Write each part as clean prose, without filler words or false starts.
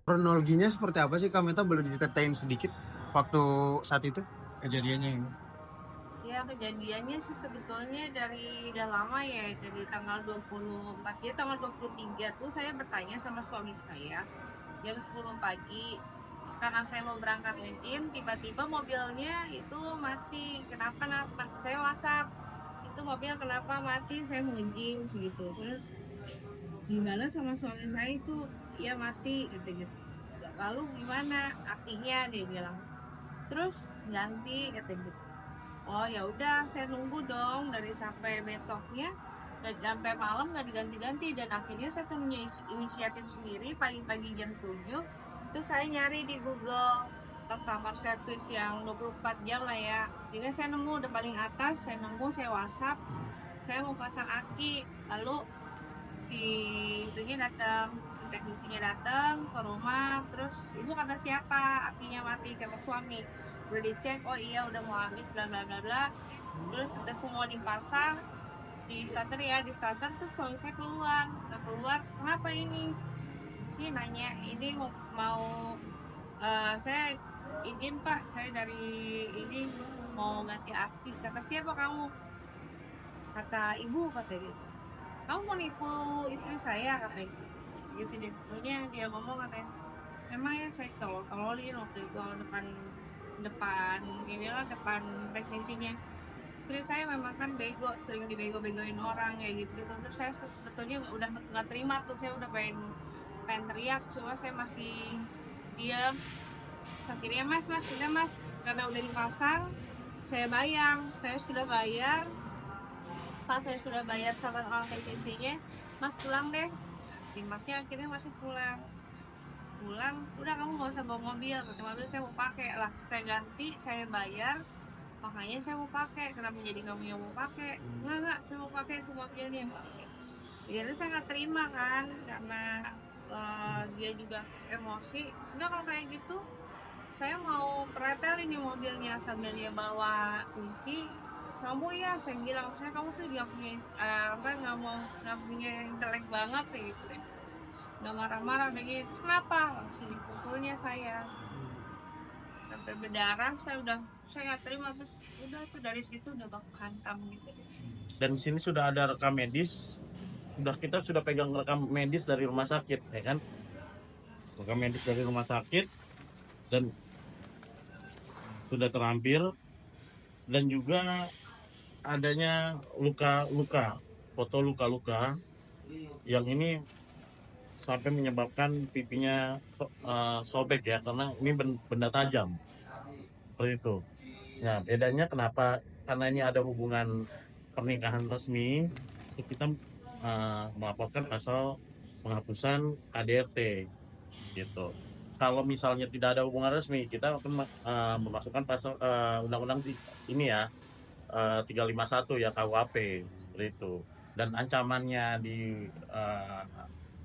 Kronologinya seperti apa sih Kak Meta, boleh diceritain sedikit waktu saat itu kejadiannya ini? Ya, kejadiannya sih sebetulnya dari udah lama ya, dari tanggal 24, ya tanggal 23 tuh saya bertanya sama suami saya, jam 10 pagi, sekarang saya mau berangkat nge-gym, tiba-tiba mobilnya itu mati. Kenapa? Saya WhatsApp, itu mobil kenapa mati, saya mau nge-gym segitu. Terus dibalas sama suami saya itu, ya mati gitu-gitu. Lalu gimana? Artinya dia bilang. Terus ganti kata gitu. Oh ya udah, saya nunggu dong dari sampai besoknya dan sampai malam nggak diganti-ganti dan akhirnya saya punya inisiatif sendiri pagi-pagi jam 7 itu saya nyari di Google customer service yang 24 jam lah ya. Jadi saya nemu udah paling atas, saya nemu, saya WhatsApp, saya mau pasang aki. Lalu si itunya datang, si teknisinya datang ke rumah, terus ibu kata siapa, apinya mati, kata suami. Udah dicek, oh iya udah mau habis, bla bla bla bla. Terus udah semua dipasang di starter ya, di starter terus suami saya keluar, udah keluar, kenapa ini? Sih nanya, ini mau saya izin pak, saya dari ini mau ganti aki. Kata siapa kamu? Kata ibu, kata gitu. Kamu mau nipu istri saya, katanya gitu deh. Pokoknya dia ngomong katanya, emang ya saya tolol-tololin waktu itu depan depan inilah depan teknisinya. Istri saya memang kan bego, sering dibego-begoin orang kayak gitu gitu. Terus saya sebetulnya udah nggak terima tuh, saya udah pengen pengen teriak, cuma saya masih diam. Akhirnya mas udah mas, karena udah dipasang, saya sudah bayar, pas saya sudah bayar sama orang teknisinya, mas pulang deh. Si masnya akhirnya masih pulang. Pulang, udah kamu gak usah bawa mobil, kata mobil saya mau pakai lah, saya ganti, saya bayar, makanya saya mau pakai. Kenapa jadi kamu yang mau pakai? Enggak, saya mau pakai itu mobilnya. Ya saya nggak terima kan, karena dia juga emosi. Enggak, kalau kayak gitu saya mau pretel ini mobilnya, sambil dia bawa kunci. Kamu ya, saya bilang, saya kamu tuh nggak punya apa, nggak punya intelek banget sih gitu deh. Udah marah-marah udah gitu, kenapa langsung dipukulnya saya sampai berdarah. Saya nggak terima, terus udah tuh dari situ udah baku hantam gitu deh. Dan di sini sudah ada rekam medis, kita sudah pegang rekam medis dari rumah sakit, ya kan? Rekam medis dari rumah sakit dan sudah terampil, dan juga adanya luka-luka, foto luka-luka yang ini sampai menyebabkan pipinya sobek ya, karena ini benda tajam seperti itu. Nah, bedanya kenapa? Karena ini ada hubungan pernikahan resmi, kita melaporkan pasal penghapusan KDRT gitu. Kalau misalnya tidak ada hubungan resmi, kita akan memasukkan pasal undang-undang ini ya, 351 ya, KUHP seperti itu. Dan ancamannya di uh,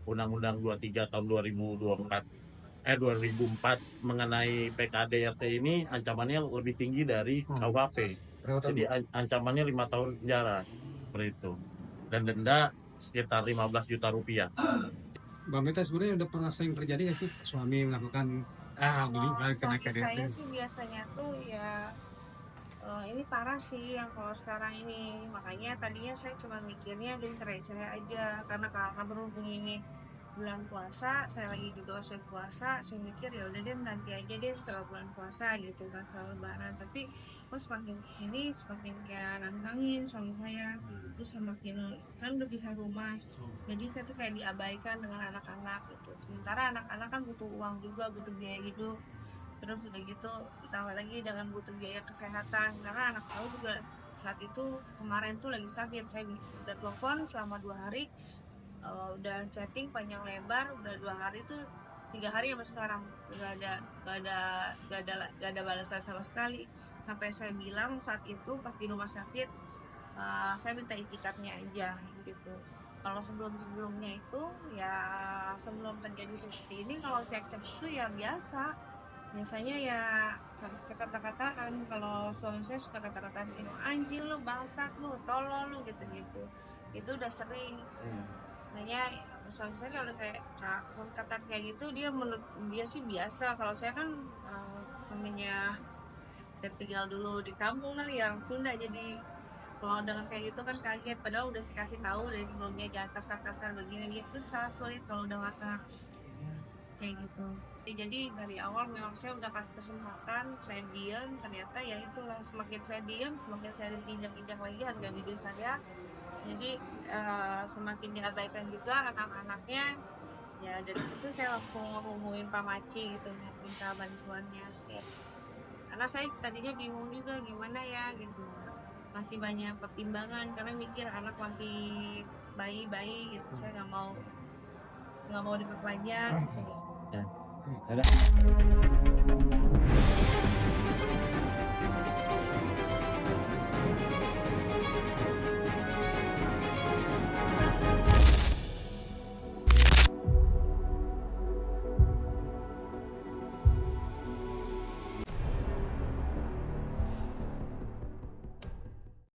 Undang-Undang 23 tahun 2024 2004 mengenai PKDRT ini ancamannya lebih tinggi dari KUHP. Jadi ancamannya 5 tahun penjara seperti itu. Dan denda sekitar 15 juta rupiah. Mbak Meta, sebenarnya udah pernah sering terjadi nggak sih suami melakukan Kalau kena suami KDRT? saya sih biasanya tuh ya, ini parah sih yang kalau sekarang ini. Makanya tadinya saya cuma mikirnya udah cerai-cerai aja, karena berhubung ini bulan puasa, saya lagi juga usai puasa, saya mikir ya udah deh nanti aja deh setelah bulan puasa gitu kan, setelah lebaran. Tapi kok semakin kesini semakin kayak nantangin suami saya, terus semakin kan udah pisah rumah, jadi saya tuh kayak diabaikan dengan anak-anak gitu. Sementara anak-anak kan butuh uang juga, butuh biaya hidup. Terus udah gitu ditambah lagi dengan butuh biaya kesehatan, karena anak saya juga saat itu kemarin tuh lagi sakit. Saya udah telepon selama 2 hari, udah chatting panjang lebar, udah 2 hari tuh, 3 hari sampai sekarang gak ada balasan sama sekali. Sampai saya bilang saat itu pas di rumah sakit, saya minta itikatnya aja gitu. Kalau sebelum-sebelumnya itu ya, sebelum terjadi seperti ini, kalau cek-cek itu ya biasa. Biasanya ya harus kata-kataan. Kalau suami saya suka kata-kataan kayak anjing lu, bangsat lu, tolol lu, gitu-gitu. Itu udah sering. makanya suami saya kalau kayak kata kayak gitu, dia menurut dia sih biasa. Kalau saya kan namanya saya tinggal dulu di kampung kali yang Sunda, jadi kalau dengan kayak gitu kan kaget, padahal udah dikasih tahu dari sebelumnya jangan kasar-kasar begini, dia sulit kalau udah ngata kayak gitu. Jadi dari awal memang saya udah kasih kesempatan, saya diam, ternyata ya itulah, semakin saya diam semakin saya ditindak-tindak lagi harga diri saya. Jadi semakin diabaikan juga anak-anaknya. Ya dari itu saya langsung ngomongin Pak Maci gitu, minta bantuannya sih. Karena saya tadinya bingung juga gimana ya gitu, masih banyak pertimbangan karena mikir anak masih bayi gitu, saya nggak mau diperpanjang gitu. Ya. Ada.